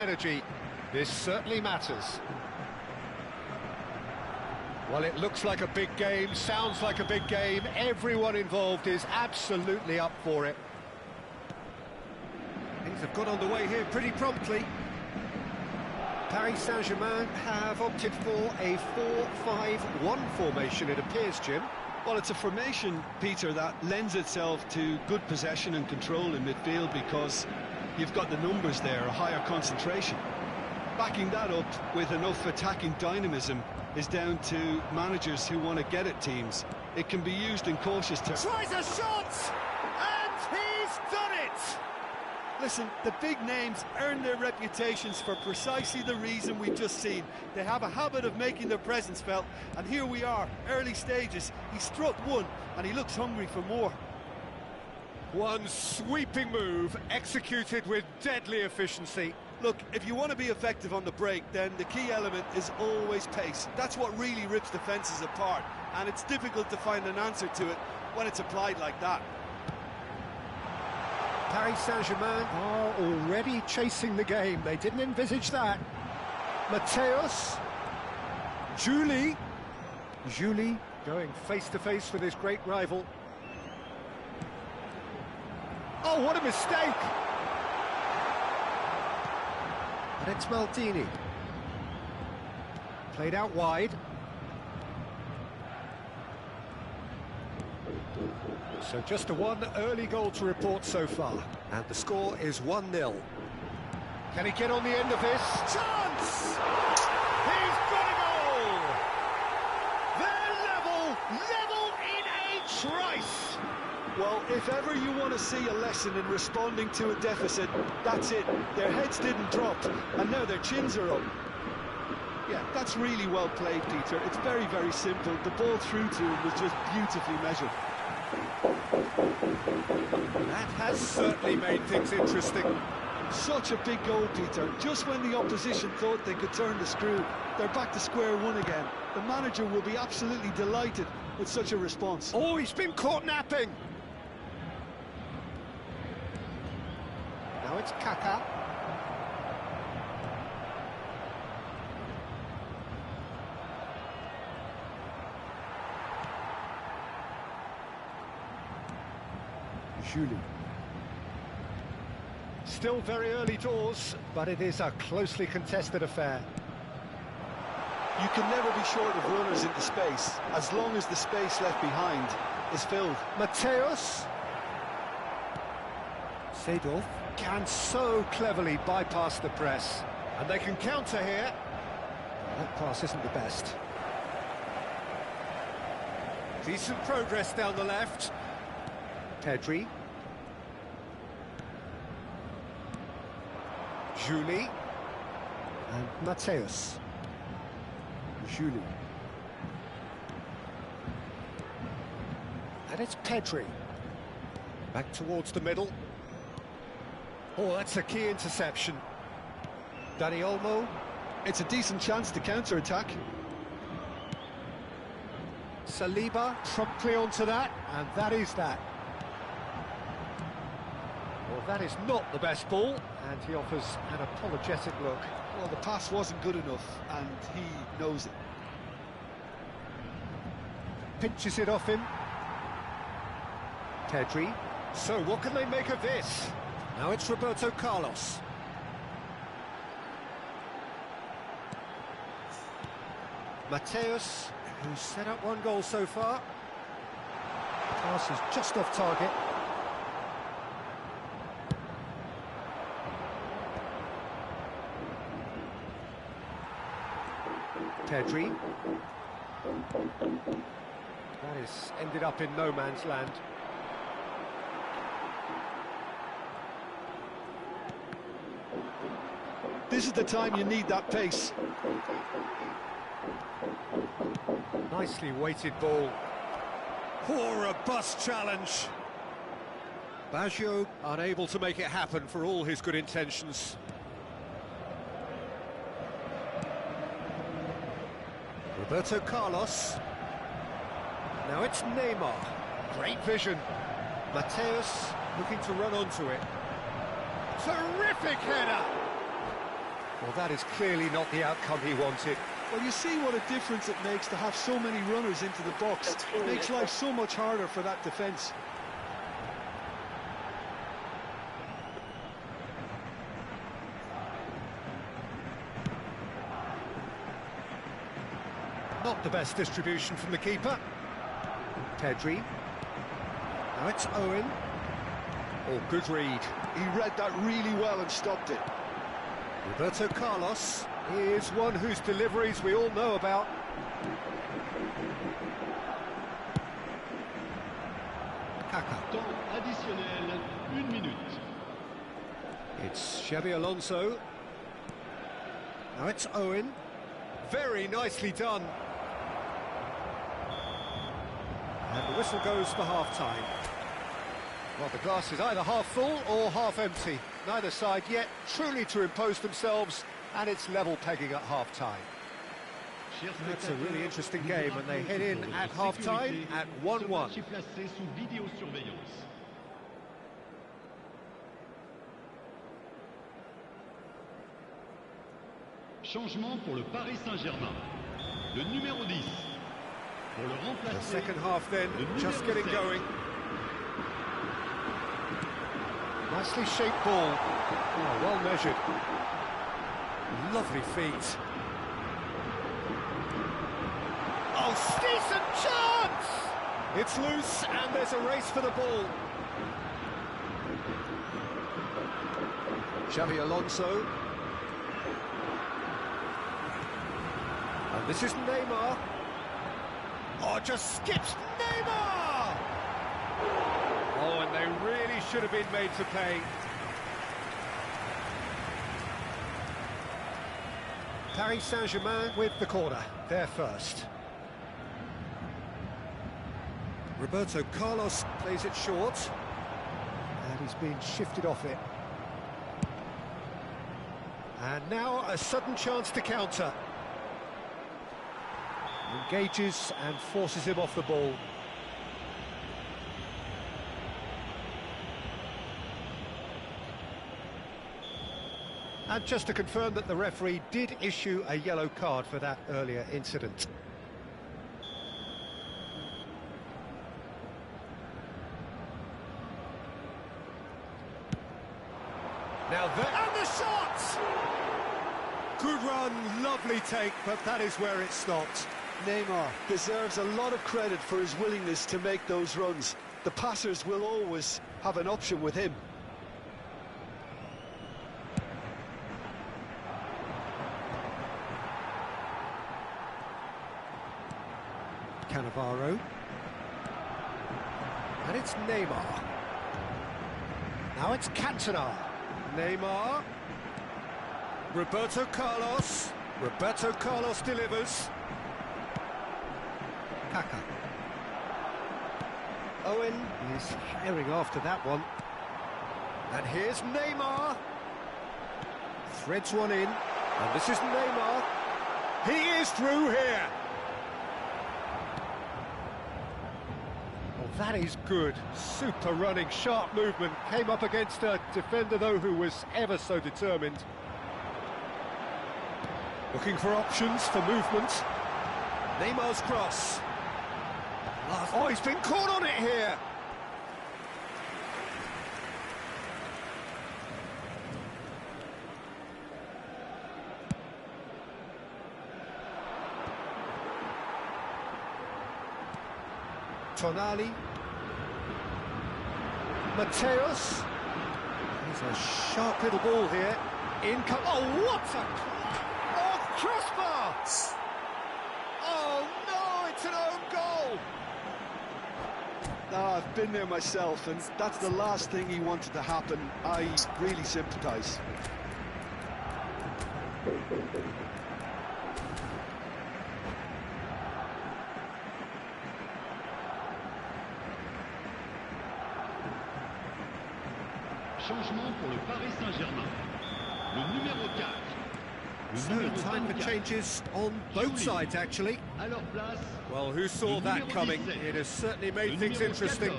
Energy. This certainly matters. Well, it looks like a big game, sounds like a big game. Everyone involved is absolutely up for it. Things have got underway here pretty promptly. Paris Saint-Germain have opted for a 4-5-1 formation, it appears, Jim. Well, it's a formation, Peter, that lends itself to good possession and control in midfield because you've got the numbers there, a higher concentration. Backing that up with enough attacking dynamism is down to managers who want to get at teams. It can be used in cautious terms. Tries a shot! And he's done it! Listen, the big names earn their reputations for precisely the reason we've just seen. They have a habit of making their presence felt, and here we are, early stages. He struck one, and he looks hungry for more. One sweeping move, executed with deadly efficiency. Look, if you want to be effective on the break, then the key element is always pace. That's what really rips defences apart, and it's difficult to find an answer to it when it's applied like that. Paris Saint-Germain are already chasing the game. They didn't envisage that. Matthäus. Juli going face-to-face with his great rival. Oh, what a mistake! And it's Maldini. Played out wide. So just a one early goal to report so far. And the score is 1-0. Can he get on the end of this? Chance! He's got a goal! They're level in a trice! Well, if ever you want to see a lesson in responding to a deficit, that's it. Their heads didn't drop, and now their chins are up. Yeah, that's really well played, Peter. It's very, very simple. The ball through to him was just beautifully measured. That has certainly made things interesting. Such a big goal, Peter. Just when the opposition thought they could turn the screw, they're back to square one again. The manager will be absolutely delighted with such a response. Oh, he's been caught napping. Now it's Kaká. Juli. Still very early doors, but it is a closely contested affair. You can never be short of runners into space, as long as the space left behind is filled. Matthäus. Seedorf can so cleverly bypass the press. And they can counter here. That pass isn't the best. Decent progress down the left. Pedri. Juli. And Matthäus. Juli. And it's Pedri. Back towards the middle. Oh, that's a key interception. Dani Olmo. It's a decent chance to counter-attack. Saliba promptly onto that, and that is that. Well, that is not the best ball, and he offers an apologetic look. Well, the pass wasn't good enough, and he knows it. Pinches it off him. Pedri. So, what can they make of this? Now it's Roberto Carlos. Matthäus, who's set up one goal so far. Pass is just off target. Pedri. That is ended up in no man's land. This is the time you need that pace. Nicely weighted ball. Poor robust challenge. Baggio unable to make it happen for all his good intentions. Roberto Carlos. Now it's Neymar. Great vision. Matthäus looking to run onto it. Terrific header! Well, that is clearly not the outcome he wanted. Well, you see what a difference it makes to have so many runners into the box. It makes life so much harder for that defence. Not the best distribution from the keeper. Pedri. Now it's Owen. Oh, good read. He read that really well and stopped it. Roberto Carlos is one whose deliveries we all know about. Kaka. Temps additionnel, 1 minute. It's Xabi Alonso. Now it's Owen. Very nicely done. And the whistle goes for half-time. Well, the glass is either half full or half empty. Neither side yet truly to impose themselves, and it's level pegging at half-time. That's a really interesting game, and they head in at half-time at 1-1. Changement pour le Paris Saint-Germain. Le numéro 10. Pour le remplacer. The second half then, just getting going. Nicely shaped ball. Oh, well measured. Lovely feet. Oh, decent chance! It's loose, and there's a race for the ball. Xabi Alonso. And this is Neymar. Oh, just skips Neymar! Oh, and they really should have been made to pay. Paris Saint-Germain with the corner. They're first. Roberto Carlos plays it short. And he's been shifted off it. And now a sudden chance to counter. Engages and forces him off the ball. And just to confirm that the referee did issue a yellow card for that earlier incident. Now and the shot! Good run, lovely take, but that is where it stopped. Neymar deserves a lot of credit for his willingness to make those runs. The passers will always have an option with him. Cannavaro. And it's Neymar. Now it's Cantona. Neymar. Roberto Carlos. Roberto Carlos delivers. Kaka. Owen is herring after that one. And here's Neymar. Threads one in. And this is Neymar. He is through here. Oh, that is good. Super running, sharp movement. Came up against a defender, though, who was ever so determined. Looking for options for movement. Neymar's cross. Oh, he's been caught on it here. Tonali. Mateus. He's a sharp little ball here. Oh, what a... Oh, crossbar! Oh, no, it's an own goal! I've been there myself, and that's the last thing he wanted to happen. I really sympathise. Changement pour le Paris Saint-Germain. Le numéro 4. So, time for changes on both sides, actually. À leur place. Well, who saw that coming? It has certainly made things interesting.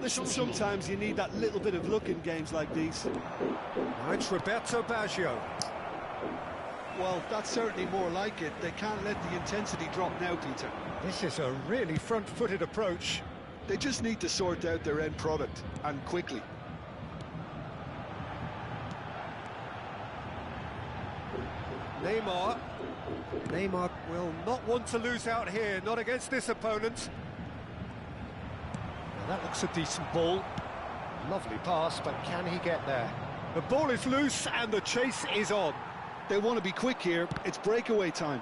Listen, sometimes you need that little bit of luck in games like these. Now it's Roberto Baggio. Well, that's certainly more like it. They can't let the intensity drop now, Peter. This is a really front-footed approach. They just need to sort out their end product, and quickly. Neymar. Neymar will not want to lose out here, not against this opponent. Now that looks a decent ball. Lovely pass, but can he get there? The ball is loose and the chase is on. They want to be quick here. It's breakaway time.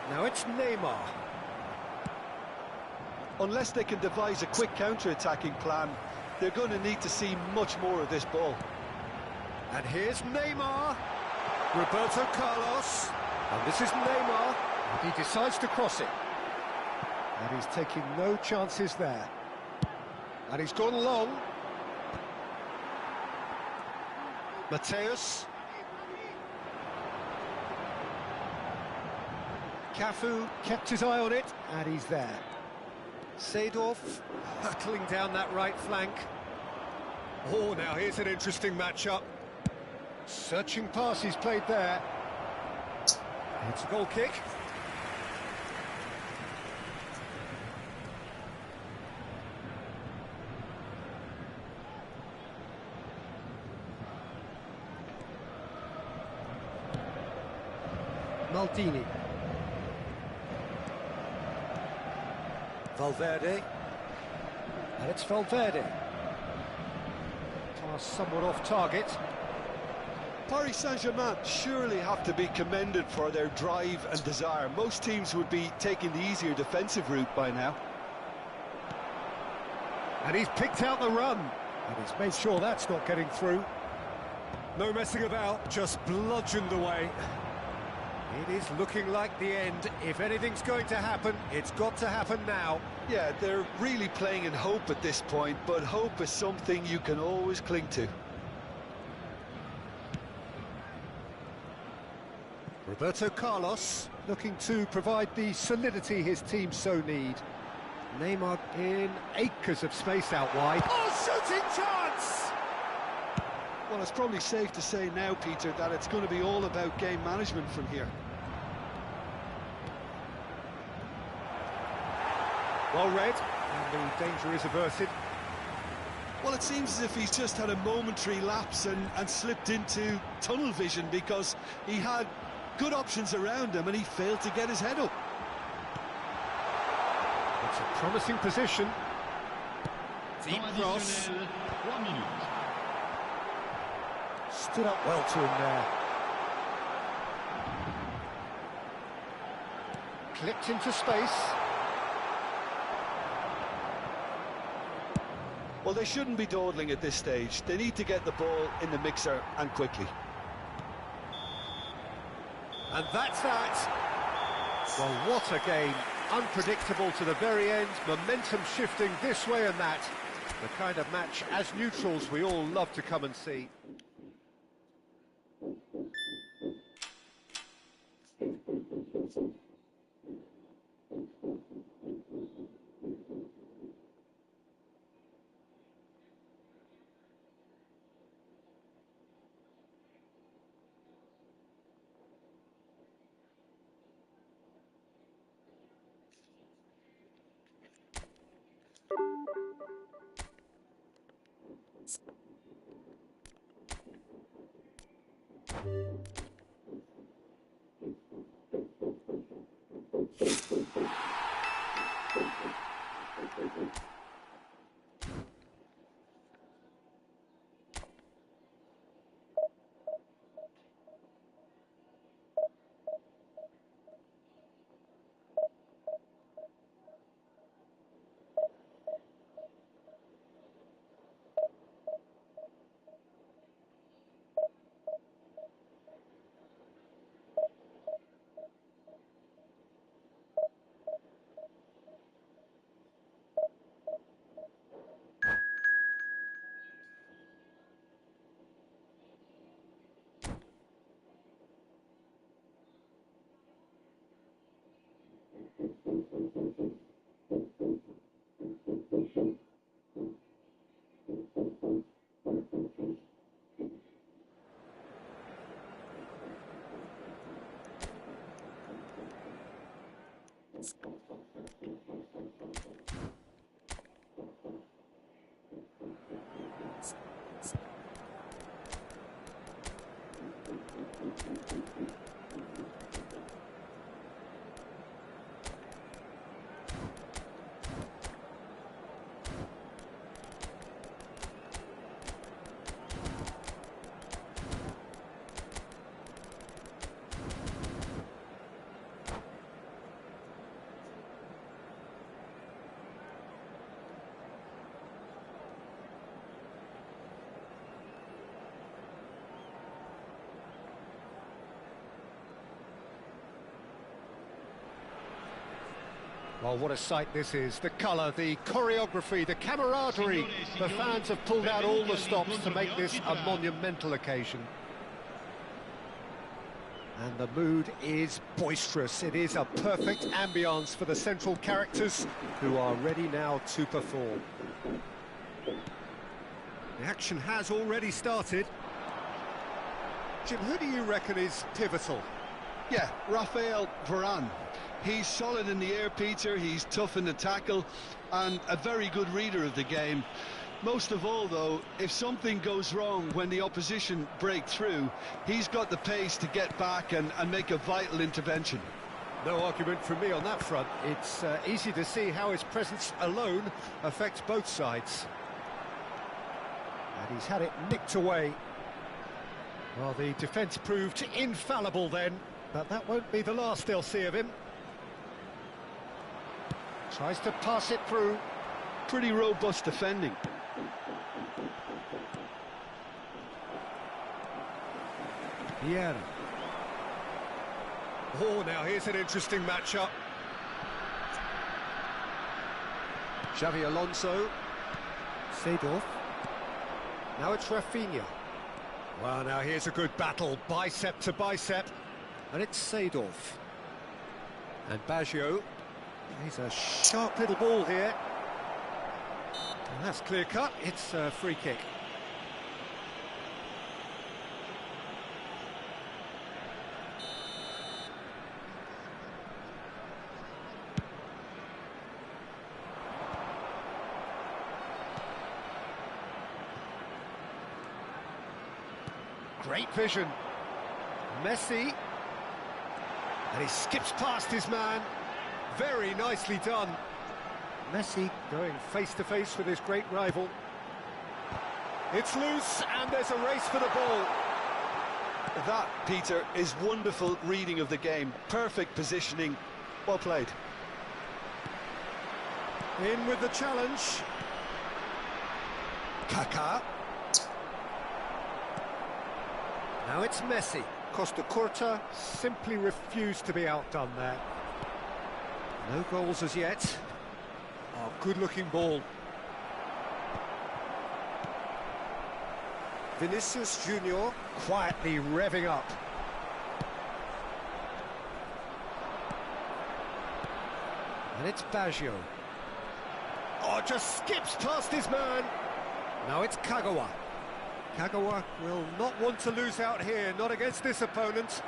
Now it's Neymar. Unless they can devise a quick counter-attacking plan, they're going to need to see much more of this ball. And here's Neymar. Roberto Carlos. And this is Neymar. He decides to cross it. And he's taking no chances there. And he's gone long. Mateus. Cafu kept his eye on it, and he's there. Seedorf hurtling down that right flank. Oh, now here's an interesting matchup. Searching pass he's played there. It's a goal kick. Maldini. Valverde. And it's Valverde. Pass somewhat off target. Paris Saint-Germain surely have to be commended for their drive and desire. Most teams would be taking the easier defensive route by now. And he's picked out the run. And he's made sure that's not getting through. No messing about, just bludgeoned away. It is looking like the end. If anything's going to happen, it's got to happen now. Yeah, they're really playing in hope at this point, but hope is something you can always cling to. Roberto Carlos looking to provide the solidity his team so need. Neymar in acres of space out wide. Oh, shooting chance! Well, it's probably safe to say now, Peter, that it's going to be all about game management from here. Well read, and the danger is averted. Well, it seems as if he's just had a momentary lapse and slipped into tunnel vision, because he had good options around him and he failed to get his head up. It's a promising position. Deep cross. 3 minutes. Stood up well to him there. Clipped into space. Well, they shouldn't be dawdling at this stage. They need to get the ball in the mixer, and quickly. And that's that. Well, what a game. Unpredictable to the very end. Momentum shifting this way and that. The kind of match, as neutrals, we all love to come and see. Well, what a sight this is. The colour, the choreography, the camaraderie. The fans have pulled out all the stops to make this a monumental occasion. And the mood is boisterous. It is a perfect ambience for the central characters who are ready now to perform. The action has already started. Jim, who do you reckon is pivotal? Yeah, Raphael Varane. He's solid in the air, Peter, he's tough in the tackle, and a very good reader of the game. Most of all, though, if something goes wrong when the opposition break through, he's got the pace to get back and make a vital intervention. No argument from me on that front. It's easy to see how his presence alone affects both sides. And he's had it nicked away. Well, the defence proved infallible then, but that won't be the last they'll see of him. Tries to pass it through. Pretty robust defending. Vieira. Oh, now here's an interesting matchup. Xavi Alonso. Seedorf. Now it's Rafinha. Well, now here's a good battle, bicep to bicep. And it's Seedorf. And Baggio. He's a sharp little ball here. And that's clear cut, it's a free kick. Great vision. Messi. And he skips past his man. Very nicely done. Messi going face-to-face with his great rival. It's loose, and there's a race for the ball. That, Peter, is wonderful reading of the game. Perfect positioning. Well played. In with the challenge. Kaká. Now it's Messi. Costa Curta simply refused to be outdone there. No goals as yet. Oh, good-looking ball. Vinicius Junior quietly revving up. And it's Baggio. Oh, just skips past his man. Now it's Kagawa. Kagawa will not want to lose out here, not against this opponent.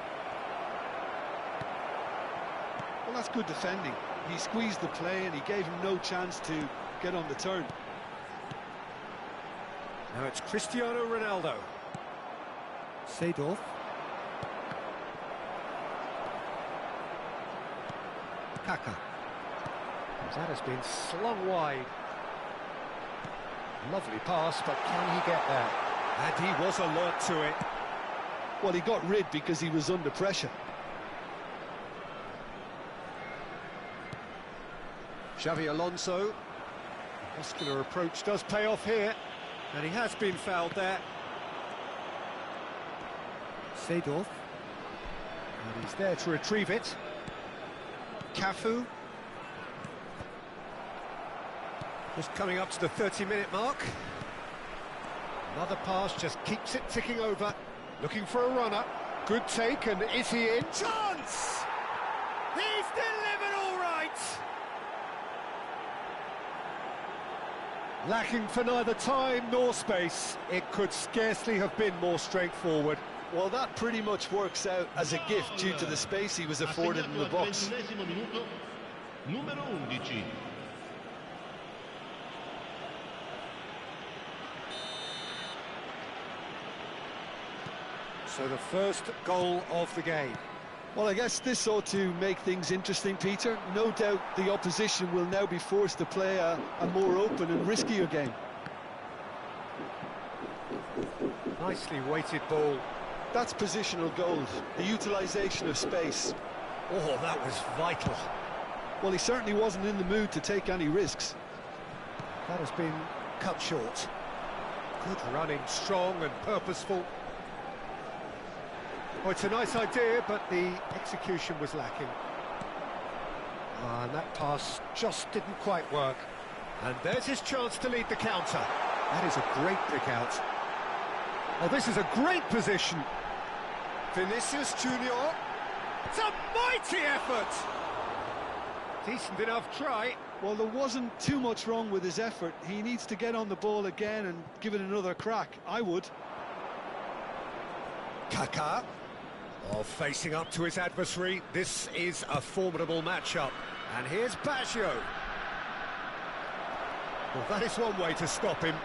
Well, that's good defending. He squeezed the play and he gave him no chance to get on the turn. Now it's Cristiano Ronaldo. Seedorf. Kaká. That has been slung wide. Lovely pass, but can he get there? And he was alert to it. Well, he got rid because he was under pressure. Xavi Alonso. The muscular approach does pay off here. And he has been fouled there. Seedorf. And he's there to retrieve it. Cafu. Just coming up to the 30-minute mark. Another pass just keeps it ticking over. Looking for a runner. Good take, and is he in? Chance! He's delivered all right! Lacking for neither time nor space. It could scarcely have been more straightforward. Well, that pretty much works out as a gift due to the space he was afforded in the box. Numero 11. So the first goal of the game. Well, I guess this ought to make things interesting, Peter. No doubt the opposition will now be forced to play a more open and riskier game. Nicely weighted ball. That's positional gold, the utilisation of space. Oh, that was vital. Well, he certainly wasn't in the mood to take any risks. That has been cut short. Good running, strong and purposeful. Oh, it's a nice idea, but the execution was lacking. And that pass just didn't quite work. And there's his chance to lead the counter. That is a great pick out. Oh, this is a great position. Vinicius Junior. It's a mighty effort. Decent enough try. Well, there wasn't too much wrong with his effort. He needs to get on the ball again and give it another crack. I would. Kaká. Oh, facing up to his adversary. This is a formidable matchup. And here's Baggio. Well, that is one way to stop him.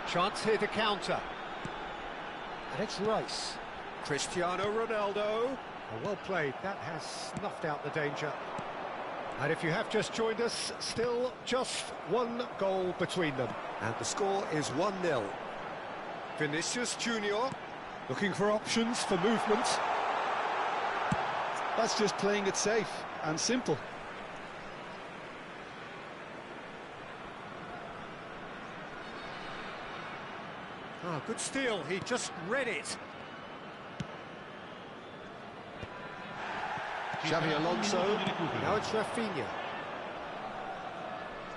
Chance here to counter. And it's Rice. Cristiano Ronaldo. Oh, well played. That has snuffed out the danger. And if you have just joined us, still just one goal between them. And the score is 1-0. Vinicius Junior looking for options for movement. That's just playing it safe and simple. Ah, good steal. He just read it. Xavi Alonso. Now it's Rafinha.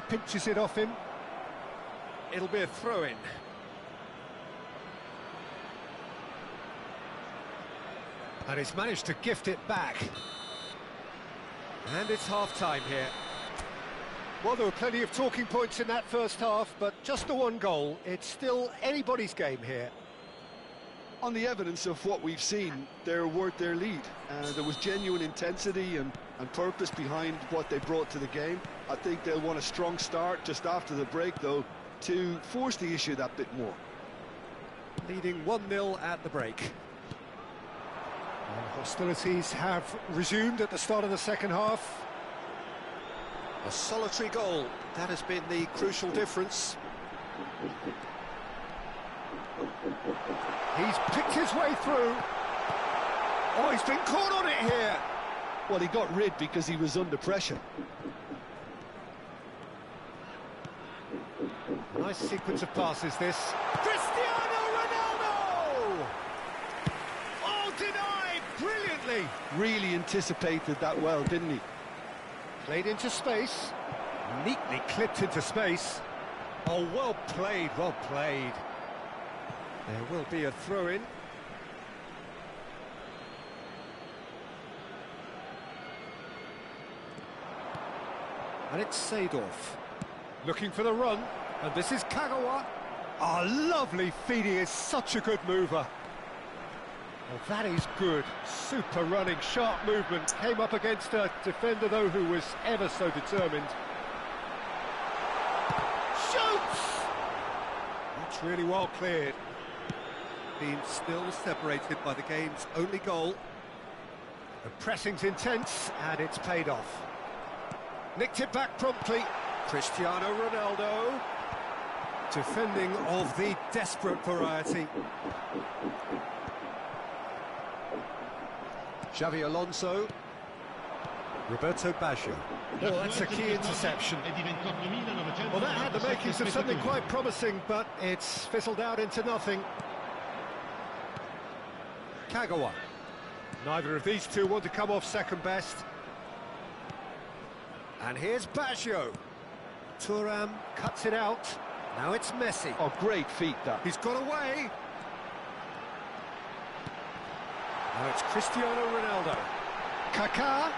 Pinches it off him. It'll be a throw-in. And he's managed to gift it back. And it's half-time here. Well, there were plenty of talking points in that first half, but just the one goal. It's still anybody's game here. On the evidence of what we've seen, they're worth their lead. There was genuine intensity and purpose behind what they brought to the game. I think they'll want a strong start just after the break, though, to force the issue that bit more. Leading 1-0 at the break. And hostilities have resumed at the start of the second half. A solitary goal, that has been the crucial difference. He's picked his way through. Oh, he's been caught on it here. Well, he got rid because he was under pressure. Nice sequence of passes, this. Cristiano Ronaldo! Oh, denied brilliantly. Really anticipated that well, didn't he? Played into space. Neatly clipped into space. Oh, well played, well played. There will be a throw-in. And it's Seedorf. Looking for the run. And this is Kagawa. Oh, lovely feed. He is such a good mover. Well, that is good. Super running, sharp movement. Came up against a defender, though, who was ever so determined. Shoots! That's really well cleared. Being still separated by the game's only goal. The pressing's intense, and it's paid off. Nicked it back promptly. Cristiano Ronaldo. Defending of the desperate variety. Xavi Alonso. Roberto Baggio. Oh, that's a key interception. Well, that had the makings of something quite promising, but it's fizzled out into nothing. Kagawa. Neither of these two want to come off second best. And here's Baggio. Thuram cuts it out. Now it's Messi. Oh, great feat, that. He's got away. Now it's Cristiano Ronaldo. Kaká.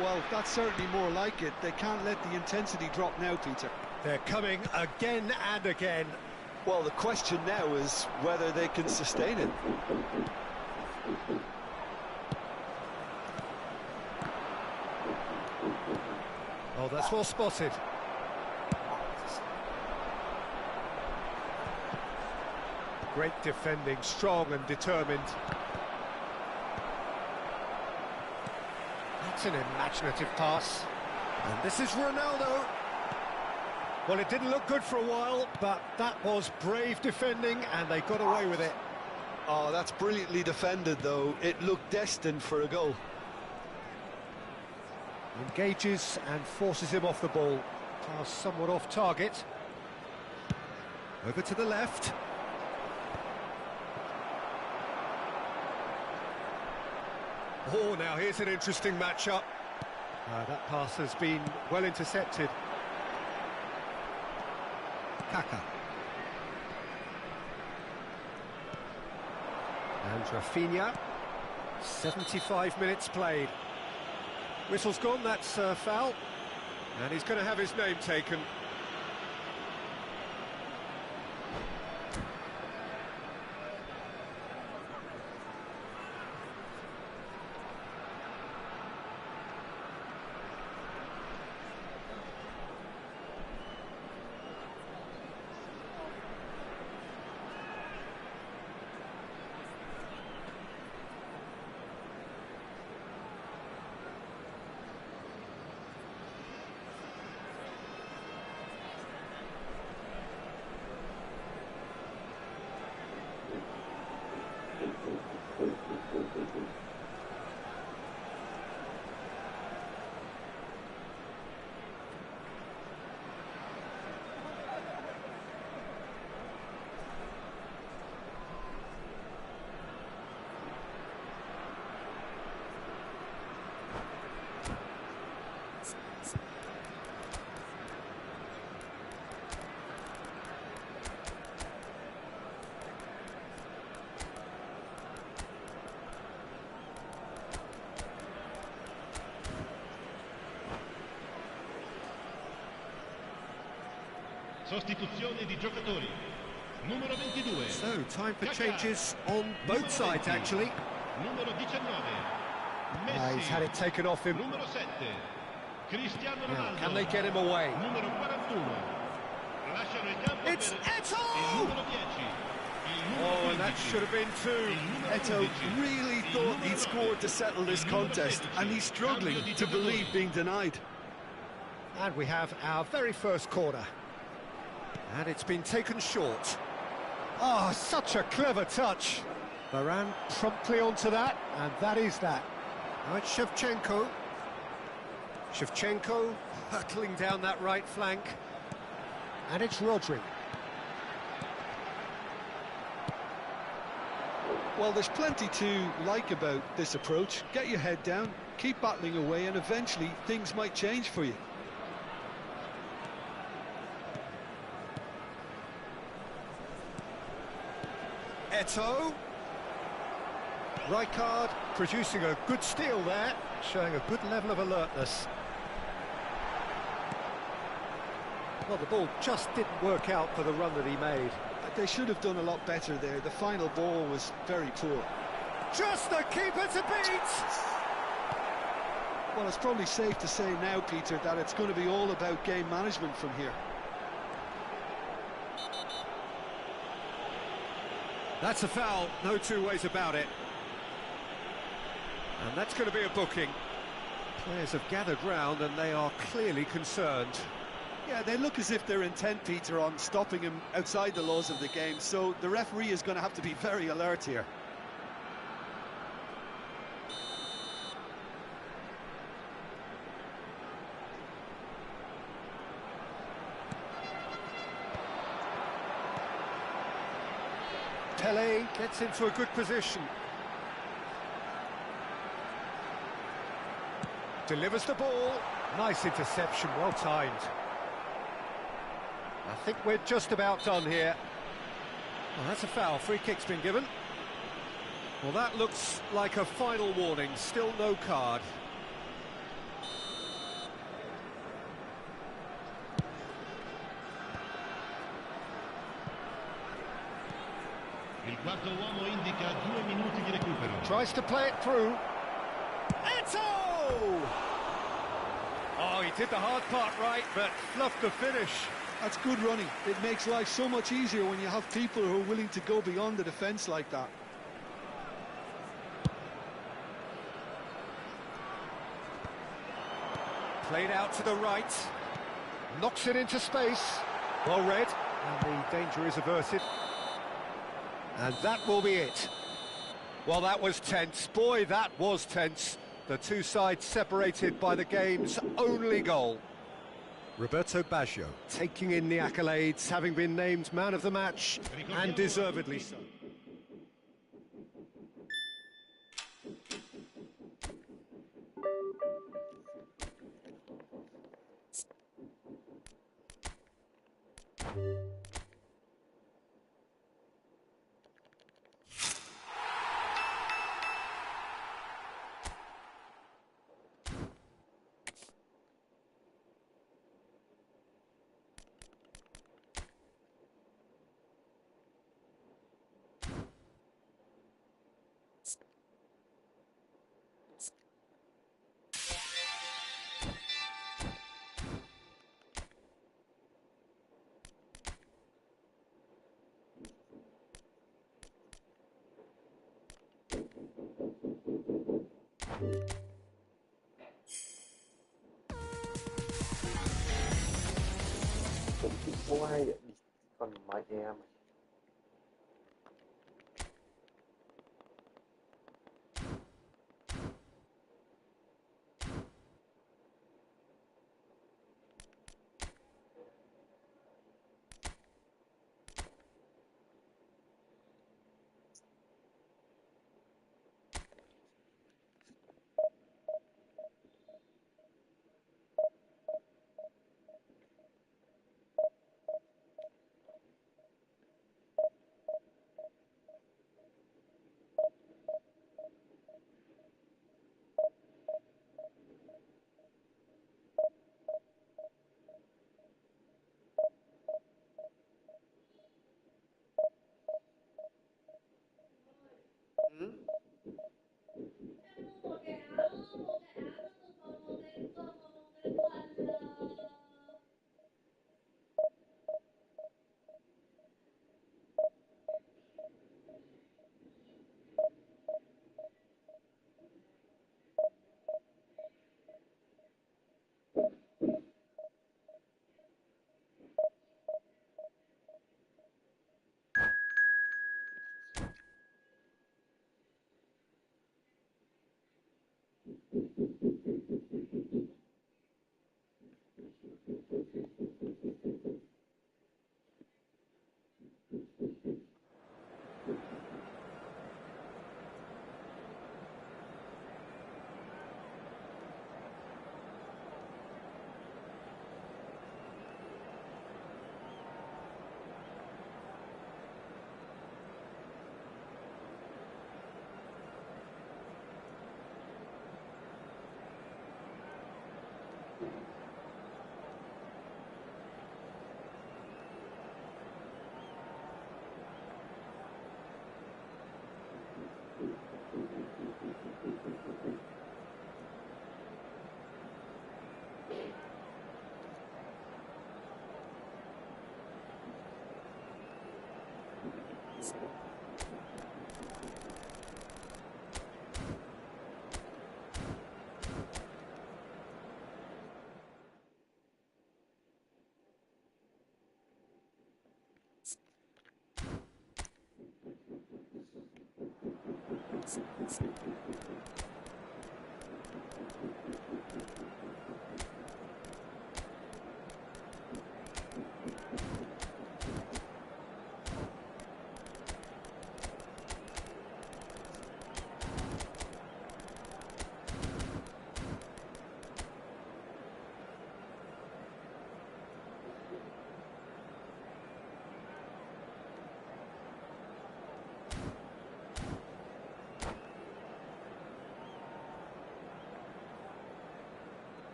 Well, that's certainly more like it. They can't let the intensity drop now, Peter. They're coming again and again. Well, the question now is whether they can sustain it. Oh, that's well spotted. Great defending, strong and determined. That's an imaginative pass. And this is Ronaldo. Well, it didn't look good for a while, but that was brave defending, and they got away with it. Oh, that's brilliantly defended, though. It looked destined for a goal. Engages and forces him off the ball. Pass somewhat off target. Over to the left. Oh, now here's an interesting matchup. That pass has been well intercepted. Kaka. And Rafinha. 75 minutes played. Whistle's gone, that's foul. And he's going to have his name taken. Sostituzione di giocatori. Numero 22. So, time for changes on both sides, actually. Numero 19. Messi. He's had it taken off him. Numero 7. Cristiano Ronaldo. Can they get him away? Numero 41. Lasciano il campo It's per Eto'o! il numero 10. Il numero Oh, and that 15. should have been two. Eto'o really thought he'd scored to settle this contest, and he's struggling to believe being denied. And we have our very first corner. And it's been taken short. Oh, such a clever touch. Varane promptly onto that, and that is that. Now it's Shevchenko. Shevchenko hurtling down that right flank. And it's Rodri. Well, there's plenty to like about this approach. Get your head down, keep battling away, and eventually things might change for you. Eto'o. Rijkaard producing a good steal there, showing a good level of alertness. Well, the ball just didn't work out for the run that he made. They should have done a lot better there. The final ball was very poor. Just the keeper to beat! Well, it's probably safe to say now, Peter, that it's going to be all about game management from here. That's a foul, no two ways about it. And that's going to be a booking. Players have gathered round and they are clearly concerned. Yeah, they look as if they're intent, Peter, on stopping him outside the laws of the game, so the referee is going to have to be very alert here. Pele gets into a good position. Delivers the ball. Nice interception, well timed. I think we're just about done here. Well, that's a foul. Free kick's been given. Well, that looks like a final warning. Still no card. Il quarto uomo indica 2 minuti di recupero. Tries to play it through. Eto'o! Oh, he did the hard part right, but fluffed the finish. That's good running. It makes life so much easier when you have people who are willing to go beyond the defence like that. Played out to the right. Knocks it into space. Well read. And the danger is averted. And that will be it. Well, that was tense. Boy, that was tense. The two sides separated by the game's only goal. Roberto Baggio taking in the accolades, having been named man of the match, and deservedly so. Why on my damn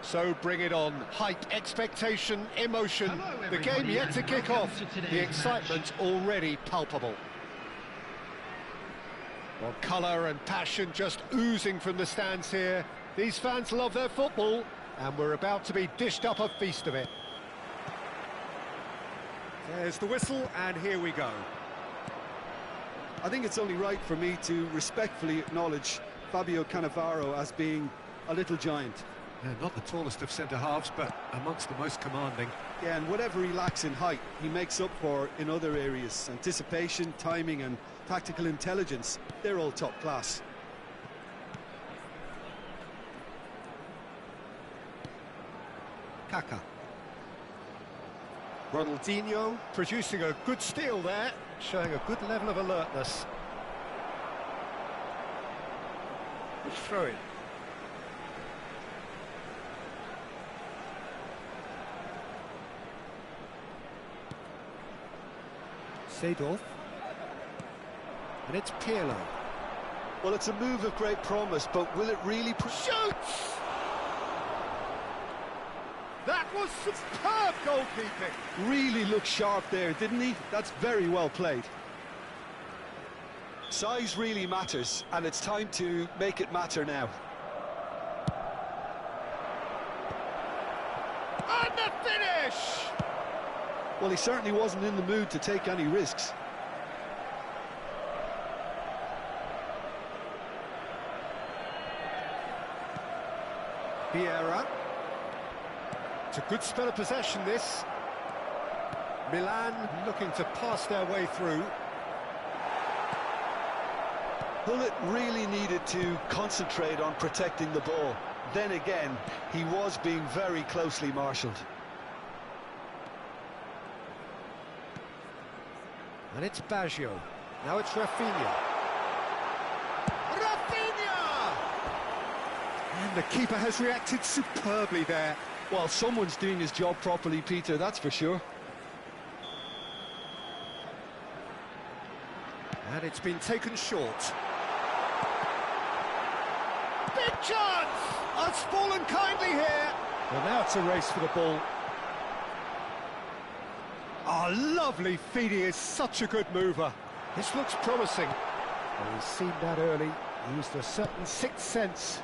So bring it on. Hype, expectation, emotion. Hello, The game everybody, yet to and kick welcome off. to today's The excitement already palpable. Well, colour and passion just oozing from the stands here. These fans love their football, and we're about to be dished up a feast of it. There's the whistle, and here we go. I think it's only right for me to respectfully acknowledge Fabio Cannavaro as being a little giant. Yeah, not the tallest of centre-halves, but amongst the most commanding. Yeah, and whatever he lacks in height, he makes up for in other areas. Anticipation, timing and tactical intelligence, they're all top class. Kaká. Ronaldinho producing a good steal there, showing a good level of alertness. Throw it. Seedorf. And it's Pirlo. Well, it's a move of great promise, but will it really... Shoots! That was superb goalkeeping. Really looked sharp there, didn't he? That's very well played. Size really matters, and it's time to make it matter now. And the finish! Well, he certainly wasn't in the mood to take any risks. Vieira. It's a good spell of possession, this. Milan looking to pass their way through. Gullit really needed to concentrate on protecting the ball. Then again, he was being very closely marshalled. And it's Baggio. Now it's Rafinha. Rafinha! And the keeper has reacted superbly there. Well, someone's doing his job properly, Peter, that's for sure. And it's been taken short. Big chance! It's fallen kindly here. Well, now it's a race for the ball. Oh, lovely feed. He is such a good mover. This looks promising. Well, he's seen that early. He used a certain sixth sense.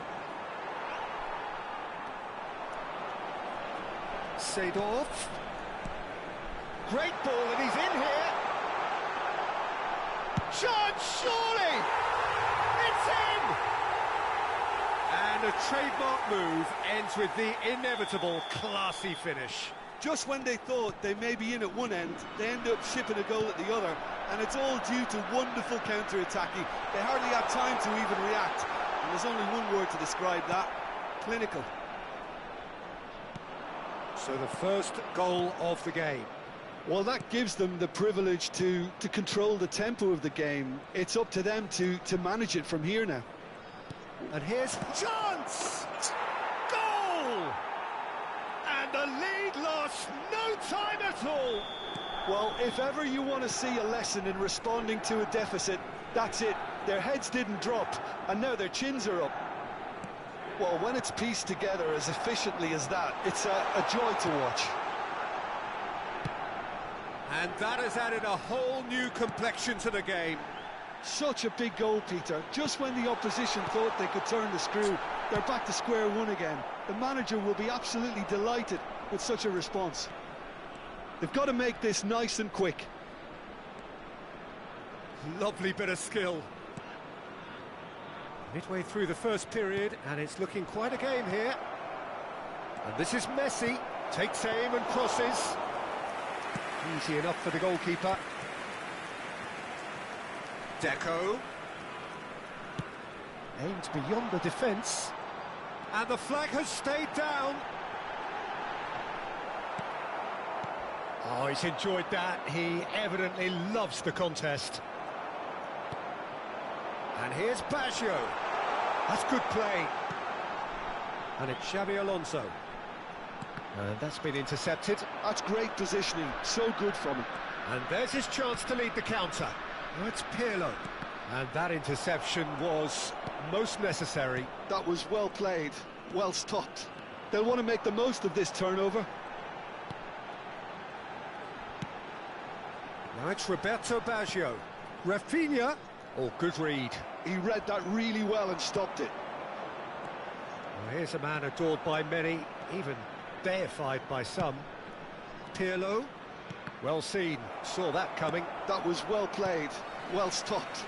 Seedorf. Great ball, and he's in here. Chance, surely! It's in! And a trademark move ends with the inevitable classy finish. Just when they thought they may be in at one end, they end up shipping a goal at the other, and it's all due to wonderful counter-attacking. They hardly had time to even react, and there's only one word to describe that: clinical. So the first goal of the game. Well, that gives them the privilege to control the tempo of the game. It's up to them to manage it from here now. And here's chance! Goal! And the lead lost no time at all. Well, if ever you want to see a lesson in responding to a deficit, that's it. Their heads didn't drop, and now their chins are up. Well, when it's pieced together as efficiently as that, it's a joy to watch. And that has added a whole new complexion to the game. Such a big goal, Peter. Just when the opposition thought they could turn the screw, they're back to square one again. The manager will be absolutely delighted with such a response. They've got to make this nice and quick. Lovely bit of skill. Midway through the first period, and it's looking quite a game here. And this is Messi. Takes aim and crosses. Easy enough for the goalkeeper. Deco. Aimed beyond the defence. And the flag has stayed down. Oh, he's enjoyed that. He evidently loves the contest. And here's Baggio. That's good play. And it's Xabi Alonso. And that's been intercepted. That's great positioning. So good from him. And there's his chance to lead the counter. Now it's Pirlo. And that interception was most necessary. That was well played, well stopped. They'll want to make the most of this turnover. Now it's Roberto Baggio. Rafinha. Oh, good read. He read that really well and stopped it. Well, here's a man adored by many, even deified by some. Pirlo, well seen, saw that coming. That was well played, well stopped.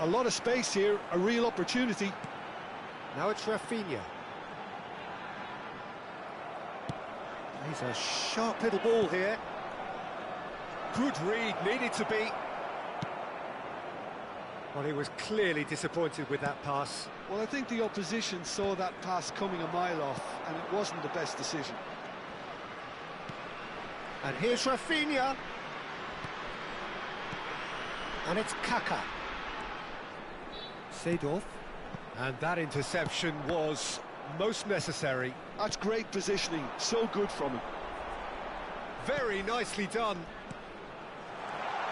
A lot of space here, a real opportunity. Now it's Rafinha. He's a sharp little ball here. Good read, needed to be. Well, he was clearly disappointed with that pass. Well, I think the opposition saw that pass coming a mile off, and it wasn't the best decision. And here's Rafinha. And it's Kaka. Seedorf. And that interception was most necessary. That's great positioning, so good from him. Very nicely done.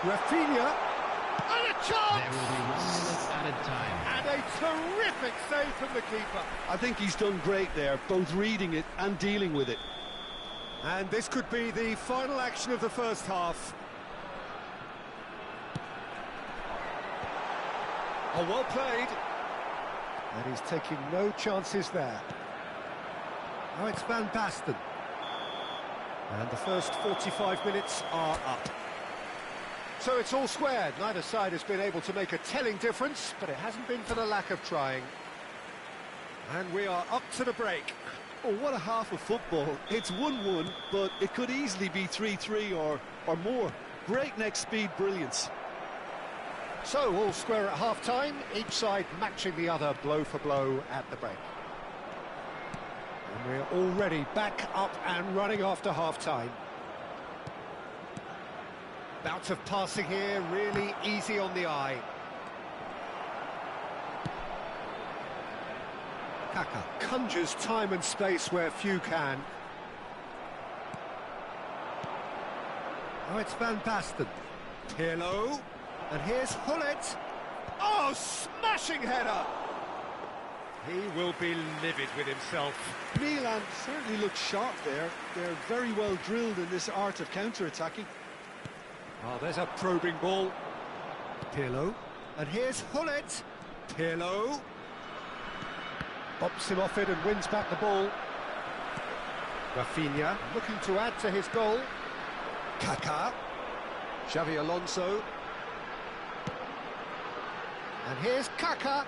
Rafinha. And a chance! There will be 1 minute added time. And a terrific save from the keeper. I think he's done great there, both reading it and dealing with it. And this could be the final action of the first half. Oh, well played. And he's taking no chances there. Now it's Van Basten. And the first 45 minutes are up. So it's all squared. Neither side has been able to make a telling difference, but it hasn't been for the lack of trying. And we are up to the break. Oh, what a half of football. It's 1-1, but it could easily be 3-3 or more. Breakneck speed brilliance. So all square at half-time, each side matching the other blow for blow at the break. And we're already back up and running after half-time. Bout of passing here, really easy on the eye. Kaka conjures time and space where few can. Now it's Van Basten. Pirlo. And here's Hullet. Oh, smashing header! He will be livid with himself. Milan certainly looks sharp there. They're very well drilled in this art of counter-attacking. Oh, there's a probing ball. Pirlo. And here's Hullet. Pirlo. Bops him off it and wins back the ball. Rafinha looking to add to his goal. Kaka. Xavi Alonso. And here's Kaka.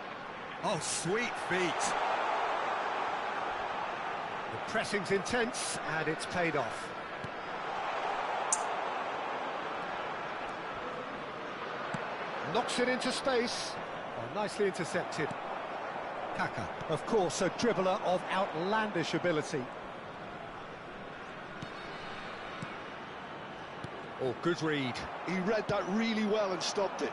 Oh, sweet feet. The pressing's intense, and it's paid off. Knocks it into space. Oh, nicely intercepted. Kaka, of course, a dribbler of outlandish ability. Oh, good read. He read that really well and stopped it.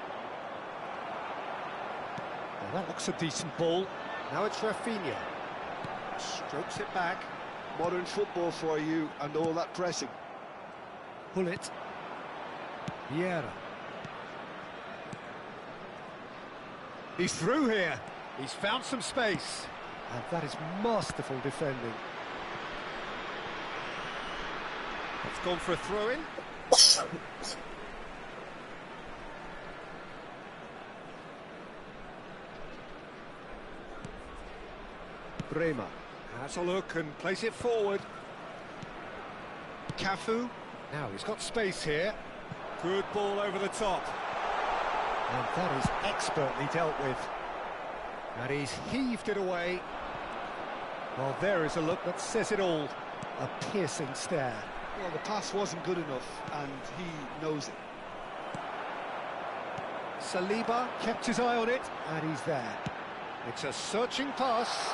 Well, that looks a decent ball. Now it's Rafinha. Strokes it back. Modern football for you and all that pressing. Hullet. Vieira. He's through here. He's found some space. And that is masterful defending. It's gone for a throw-in. Bremer has a look and plays it forward. Cafu. Now he's got space here. Good ball over the top. And that is expertly dealt with. And he's heaved it away. Well, there is a look that says it all. A piercing stare. Well, the pass wasn't good enough, and he knows it. Saliba kept his eye on it, and he's there. It's a searching pass.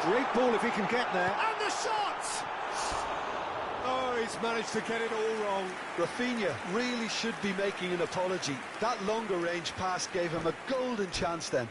Great ball if he can get there. And the shot! Oh, he's managed to get it all wrong. Rafinha really should be making an apology. That longer range pass gave him a golden chance then.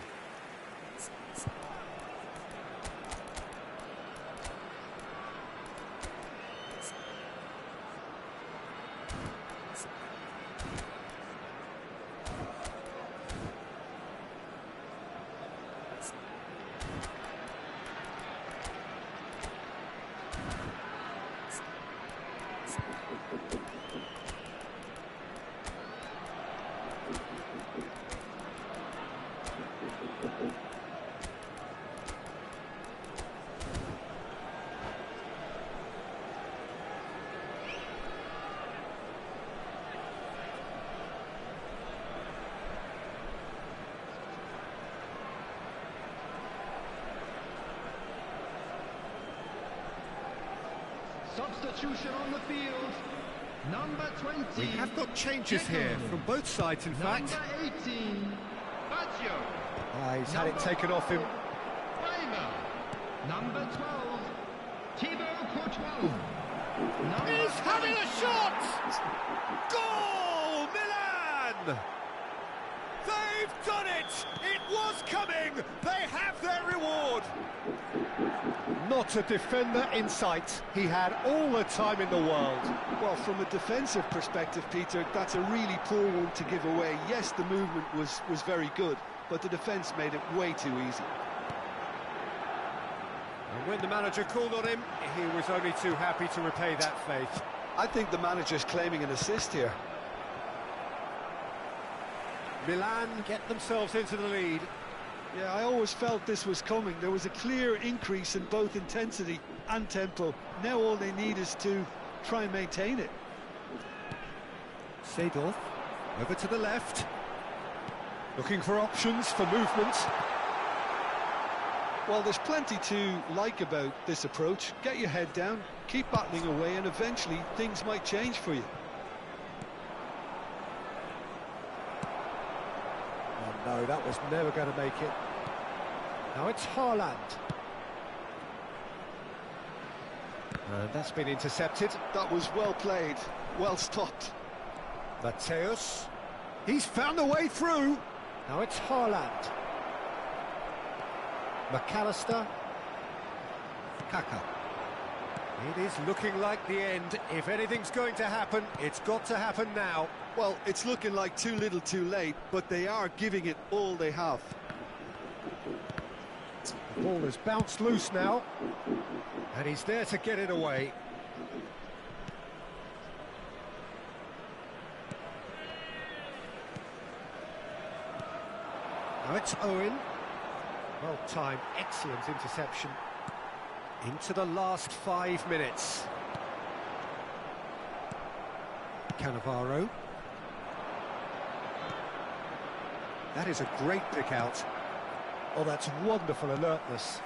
Substitution on the field. Number 20. We have got changes here from both sides, in fact. Number 18. Baggio. He's had it taken off him. Reimer. Number 12. Thibaut Courtois. He's having a shot! Goal, Milan! They've done it! It was coming! They have their reward! Not a defender in sight. He had all the time in the world. Well, from a defensive perspective, Peter, that's a really poor one to give away. Yes, the movement was very good, but the defence made it way too easy. And when the manager called on him, he was only too happy to repay that faith. I think the manager's claiming an assist here. Milan get themselves into the lead. Yeah, I always felt this was coming. There was a clear increase in both intensity and tempo. Now all they need is to try and maintain it. Seedorf over to the left, looking for options for movement. Well, there's plenty to like about this approach. Get your head down, keep battling away, and eventually things might change for you. Oh no, that was never going to make it. Now it's Haaland. And that's been intercepted. That was well played, well stopped. Mateus. He's found a way through. Now it's Haaland. McAllister. Kaka. It is looking like the end. If anything's going to happen, it's got to happen now. Well, it's looking like too little too late, but they are giving it all they have. The ball has bounced loose now, and he's there to get it away. Now it's Owen. Well timed, excellent interception. Into the last 5 minutes. Cannavaro. That is a great pick out. Oh, that's wonderful alertness.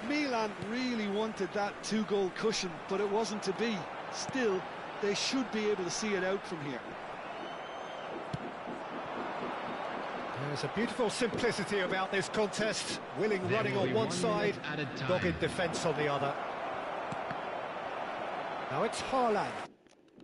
Milan really wanted that two-goal cushion, but it wasn't to be. Still, they should be able to see it out from here. There's a beautiful simplicity about this contest. Willing There running will on be one 1 side, minute added time. dogged defence on the other. Now it's Haaland.